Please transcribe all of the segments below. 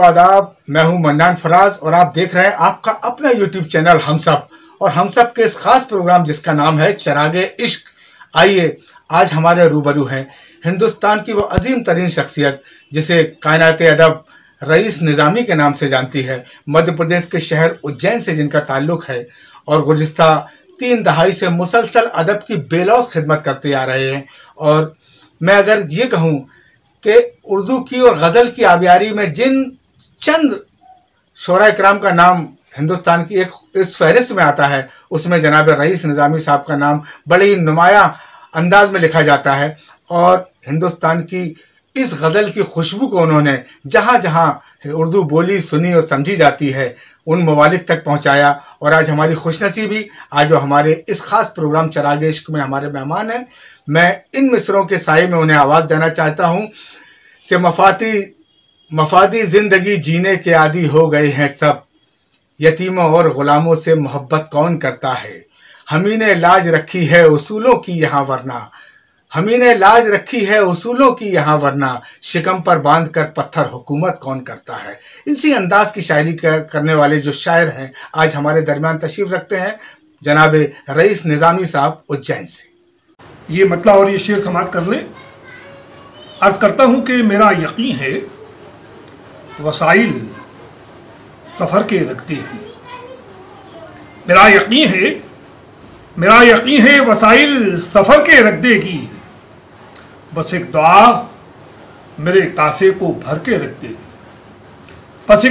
आदाब, मैं हूं मन्नान फराज और आप देख रहे हैं आपका अपना यूट्यूब चैनल हम सब। और हम सब के इस खास प्रोग्राम जिसका नाम है चरागे इश्क। आइए आज हमारे रूबरू हैं हिंदुस्तान की वो अजीम तरीन शख्सियत जिसे कायनात अदब रईस निज़ामी के नाम से जानती है। मध्य प्रदेश के शहर उज्जैन से जिनका ताल्लुक़ है और गुज़िस्ता 3 दहाई से मुसलसल अदब की बेलौस खिदमत करते आ रहे हैं। और मैं अगर ये कहूँ कि उर्दू की और गज़ल की आबियारी में जिन चंद शोरा इकराम का नाम हिंदुस्तान की एक इस फहरिस्त में आता है, उसमें जनाब रईस निज़ामी साहब का नाम बड़े ही नुमाया अंदाज में लिखा जाता है। और हिंदुस्तान की इस गज़ल की खुशबू को उन्होंने जहाँ जहाँ उर्दू बोली सुनी और समझी जाती है उन मवालिक तक पहुँचाया। और आज हमारी खुशनसीबी आज वो हमारे इस ख़ास प्रोग्राम चरागे इश्क में हमारे मेहमान हैं। मैं इन मिसरों के साए में उन्हें आवाज़ देना चाहता हूँ कि मफादी ज़िंदगी जीने के आदी हो गए हैं सब, यतीमों और ग़ुलामों से मोहब्बत कौन करता है। हमी ने लाज रखी है उसूलों की यहाँ वरना, हमी ने लाज रखी है उसूलों की यहाँ वरना, शिकम पर बांध कर पत्थर हुकूमत कौन करता है। इसी अंदाज की शायरी करने वाले जो शायर हैं आज हमारे दरमियान तशरीफ़ रखते हैं जनाब रईस निज़ामी साहब उज्जैन से। ये मतला और ये शेर समाप्त कर लें। अर्ज़ करता हूँ कि मेरा यकीन है वसाइल सफ़र के रखते हैं, मेरा यकीन है वसाइल सफ़र के रख देगी, बस एक दुआ मेरे कासे को भर के रख देगी। बस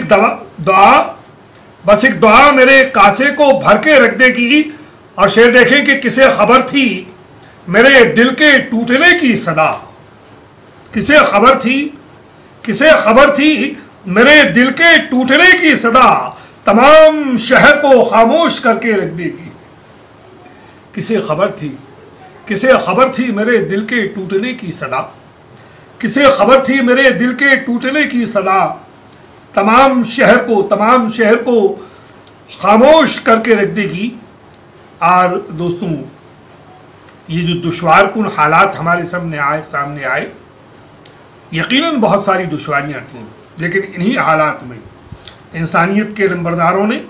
एक दुआ मेरे कासे को भर के रख देगी। और शेर देखें कि किसे खबर थी मेरे दिल के टूटने की सदा, किसे खबर थी मेरे दिल के टूटने की सदा, तमाम शहर को खामोश करके रख देगी। किसे खबर थी मेरे दिल के टूटने की सदा, किसे खबर थी मेरे दिल के टूटने की सदा, तमाम शहर को खामोश करके रख देगी। और दोस्तों, ये जो दुश्वारकुन हालात हमारे सामने आए, यकीनन बहुत सारी दुश्वारियाँ थीं, लेकिन इन्हीं हालात में इंसानियत के नंबरदारों ने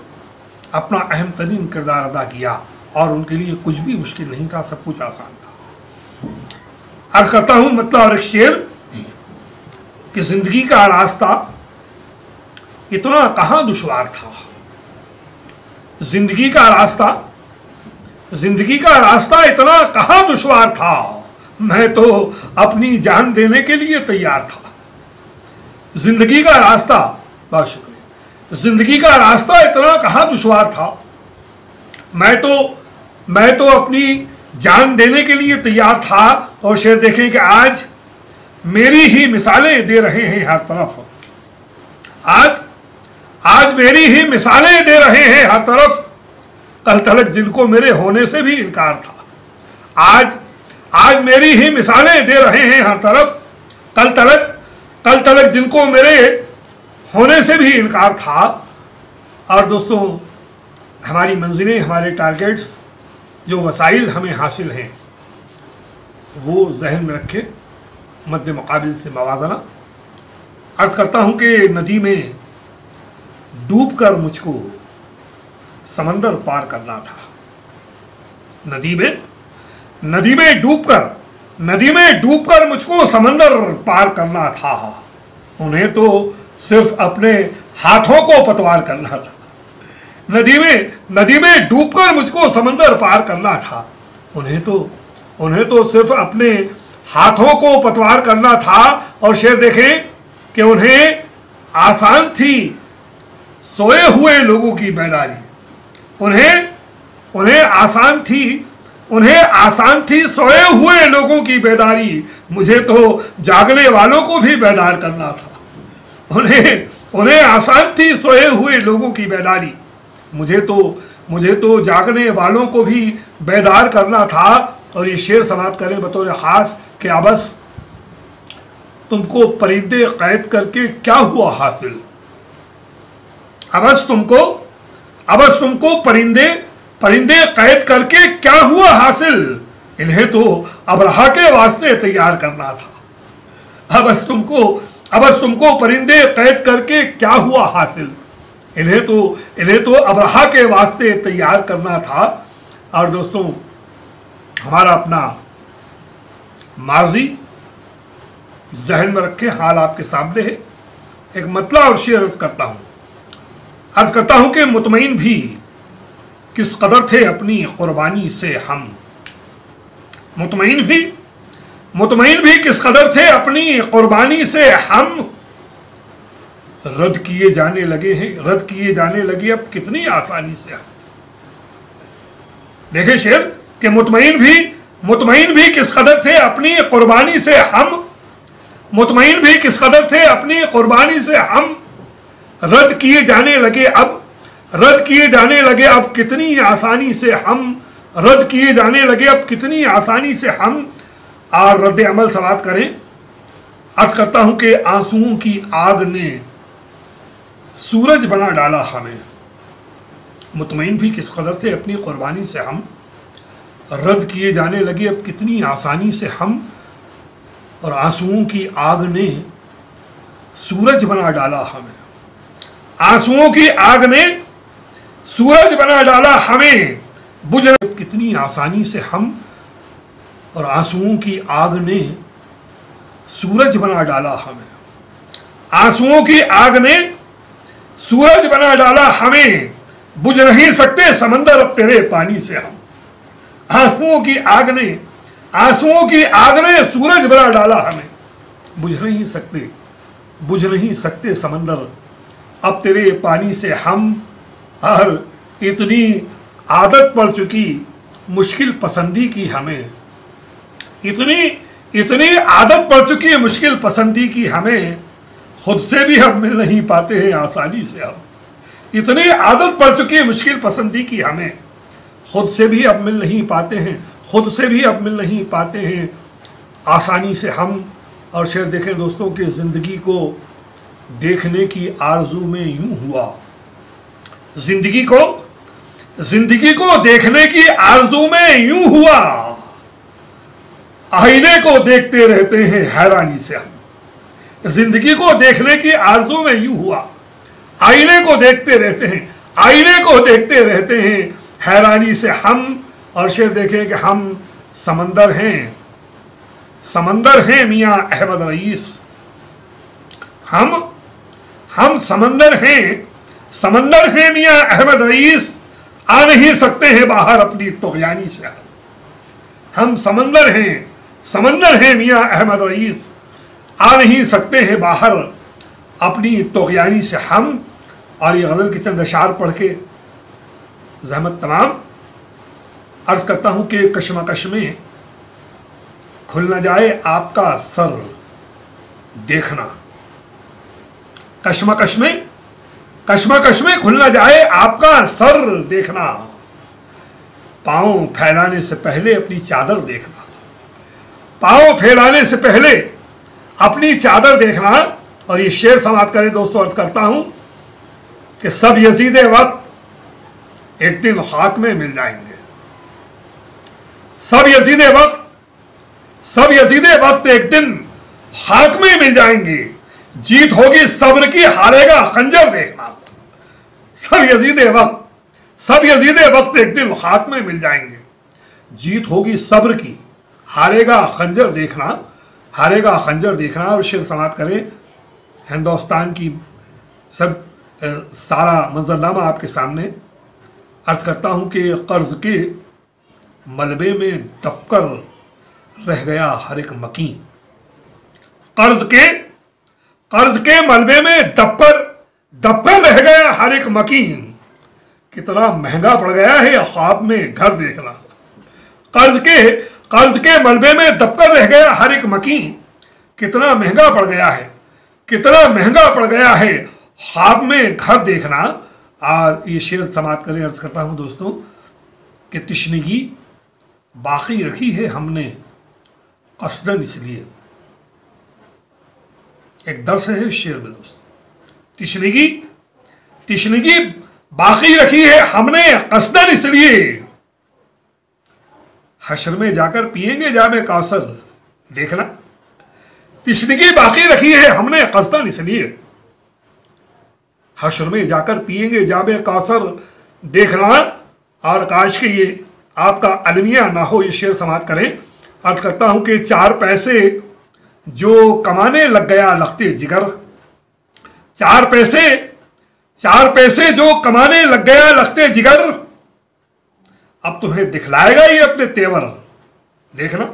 अपना अहम तरीन किरदार अदा किया और उनके लिए कुछ भी मुश्किल नहीं था, सब कुछ आसान था। अर्ज़ करता हूँ मतलब और एक शेर कि ज़िंदगी का रास्ता इतना कहाँ दुश्वार था, ज़िंदगी का रास्ता इतना कहाँ दुश्वार था, मैं तो अपनी जान देने के लिए तैयार था। ज़िंदगी का रास्ता, बहुत शुक्रिया, ज़िंदगी का रास्ता इतना कहाँ दुश्वार था, मैं तो अपनी जान देने के लिए तैयार था। और शेर देखें कि आज मेरी ही मिसालें दे रहे हैं हर तरफ, आज मेरी ही मिसालें दे रहे हैं हर तरफ, कल तलक जिनको मेरे होने से भी इनकार था। आज मेरी ही मिसालें दे रहे हैं हर तरफ, कल तलक जिनको मेरे होने से भी इनकार था। और दोस्तों, हमारी मंजिलें, हमारे टारगेट्स, जो वसाइल हमें हासिल हैं, वो जहन में रखें, मद्दे मुकाबिल से मवाजना। अर्ज़ करता हूँ कि नदी में डूबकर मुझको समंदर पार करना था, नदी में डूबकर मुझको समंदर पार करना था। उन्हें तो सिर्फ अपने हाथों को पतवार करना था, नदी में डूबकर मुझको समंदर पार करना था। उन्हें तो सिर्फ अपने हाथों को पतवार करना था। और शेर देखें कि उन्हें आसान थी सोए हुए लोगों की बेदारी, उन्हें आसान थी सोए हुए लोगों की बेदारी, मुझे तो जागने वालों को भी बेदार करना था। उन्हें आसान थी सोए हुए लोगों की बेदारी, मुझे तो जागने वालों को भी बेदार करना था। और ये शेर समाप्त करें बतौर ख़ास कि अबस तुमको परिंदे कैद करके क्या हुआ हासिल, अबस तुमको परिंदे कैद करके क्या हुआ हासिल, इन्हें तो अबरहा के वास्ते तैयार करना था। अबस अब तुमको परिंदे कैद करके क्या हुआ हासिल। इन्हें तो अब्रहा के वास्ते तैयार करना था। और दोस्तों, हमारा अपना माजी जहन में रखे, हाल आपके सामने है। एक मतला और शेर अर्ज करता हूं कि मुतमईन भी किस कदर थे अपनी कुर्बानी से हम। मुतमईन भी किस कदर थे अपनी कुर्बानी से हम। रद्द किए जाने लगे अब कितनी आसानी से हम। देखे शेर कि मुतमईन भी किस कदर थे अपनी कुर्बानी से हम। मुतमईन भी किस कदर थे अपनी कुर्बानी से हम। रद्द किए जाने लगे अब कितनी आसानी से हम। रद्द किए जाने लगे अब कितनी आसानी से हम। और रद्द अमल समाप्त करें। अर्ज करता हूं कि आंसुओं की आग ने सूरज बना डाला हमें। मुतमईन भी किस कदर थे अपनी कुर्बानी से हम। रद्द किए जाने लगे अब कितनी आसानी से हम। और आंसुओं की आग ने सूरज बना डाला हमें। आंसुओं की आग ने सूरज बना डाला हमें। बुझ कितनी आसानी से हम। और आंसुओं की आग ने सूरज बना डाला हमें। आंसुओं की आग ने सूरज बना डाला हमें। बुझ नहीं सकते समंदर अब तेरे पानी से हम। आंसुओं की आग ने सूरज बना डाला हमें। बुझ नहीं सकते समंदर अब तेरे पानी से हम। और इतनी आदत पड़ चुकी मुश्किल पसंदी की हमें। इतनी आदत पड़ चुकी है मुश्किल पसंदी की हमें। खुद से भी हम मिल नहीं पाते हैं आसानी से हम। इतनी आदत पड़ चुकी है मुश्किल पसंदी की हमें। खुद से भी अब मिल नहीं पाते हैं आसानी से हम। और शेर देखें दोस्तों कि जिंदगी को देखने की आरजू में यूं हुआ। जिंदगी को देखने की आरजू में यूं हुआ। आईने को देखते रहते हैं हैरानी से हम। जिंदगी को देखने की आरजू में यूं हुआ। आईने को देखते रहते हैं हैरानी से हम। और शेर देखें कि हम समंदर हैं मियां अहमद रईस। हम समंदर हैं मियां अहमद रईस। आ नहीं सकते हैं बाहर अपनी तुग़यानी से हम। समंदर हैं मियां अहमद रईस। आ नहीं सकते हैं बाहर अपनी तुग़यानी से हम। और ये गज़ल के चंद अशार पढ़ के ज़हमत तमाम अर्ज करता हूं कि कशमकश में खुल न जाए आपका सर देखना। कशमकश में खुल न जाए आपका सर देखना। पांव फैलाने से पहले अपनी चादर देखना। पांव फैलाने से पहले अपनी चादर देखना। और ये शेर समाप्त करें दोस्तों, अर्ज करता हूं कि सब यजीदे वक्त एक दिन खाक में मिल जाएंगे। सब यजीदे वक्त एक दिन खाक में मिल जाएंगे। जीत होगी सब्र की, हारेगा खंजर देखना। सब यजीदे वक्त एक दिन खाक में मिल जाएंगे। जीत होगी सब्र की, हारेगा खंजर देखना। और शेर समाप्त करें हिंदुस्तान की सब सारा मंजरनामा आपके सामने अर्ज करता हूं कि कर्ज के मलबे में दबकर रह गया हर एक मकीन। कर्ज के मलबे में दबकर रह गया हर एक मकीन। कितना महंगा पड़ गया है ख्वाब में घर देखना। कर्ज के मलबे में दबकर रह गया हर एक मकीन। कितना महंगा पड़ गया है ख्वाब में घर देखना। और ये शेर समाप्त करें अर्ज करता हूं दोस्तों कि तिश्नगी बाकी रखी है हमने कसदन इसलिए। एक दर्स है शेर में दोस्तों, तिश्नगी बाकी रखी है हमने कसदन इसलिए। हश्र में जाकर पिएंगे जामे कासर देखना। तिश्नगी बाकी रखी है हमने कसदन इसलिए। हश्र में जाकर पिएंगे जाबे कौसर देखना, और काश के ये आपका अलमिया ना हो, ये शेर समाप्त करें। अर्ज करता हूं कि 4 पैसे जो कमाने लग गया लखते जिगर, 4 पैसे जो कमाने लग गया लखते जिगर, अब तुम्हें दिखलाएगा ये अपने तेवर। देखना,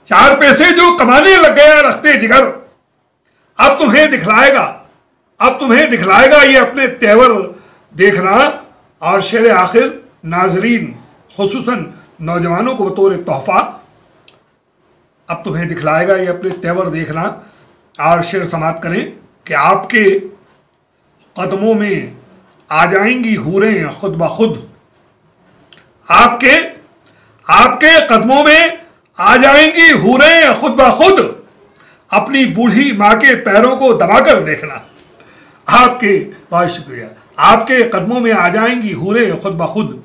4 पैसे जो कमाने लग गया लखते जिगर, अब तुम्हें दिखलाएगा ये अपने तेवर। देखना, और शेर आखिर नाजरीन खुसूसन नौजवानों को बतौर तोहफा, अब तुम्हें दिखलाएगा ये अपने तेवर। देखना, और शेर समाप्त करें कि आपके कदमों में आ जाएंगी हूरें खुद ब खुद, आपके कदमों में आ जाएंगी हूरें खुद ब खुद, अपनी बूढ़ी माँ के पैरों को दबाकर देखना। बहुत शुक्रिया। आपके कदमों में आ जाएंगी हूरें खुद ब खुद,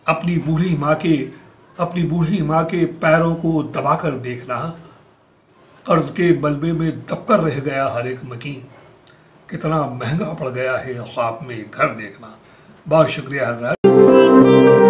अपनी बूढ़ी माँ के पैरों को दबाकर देखना। कर्ज के बलबे में दबकर रह गया हर एक मकीन, कितना महंगा पड़ गया है ख्वाब में घर देखना। बहुत शुक्रिया हज़रात।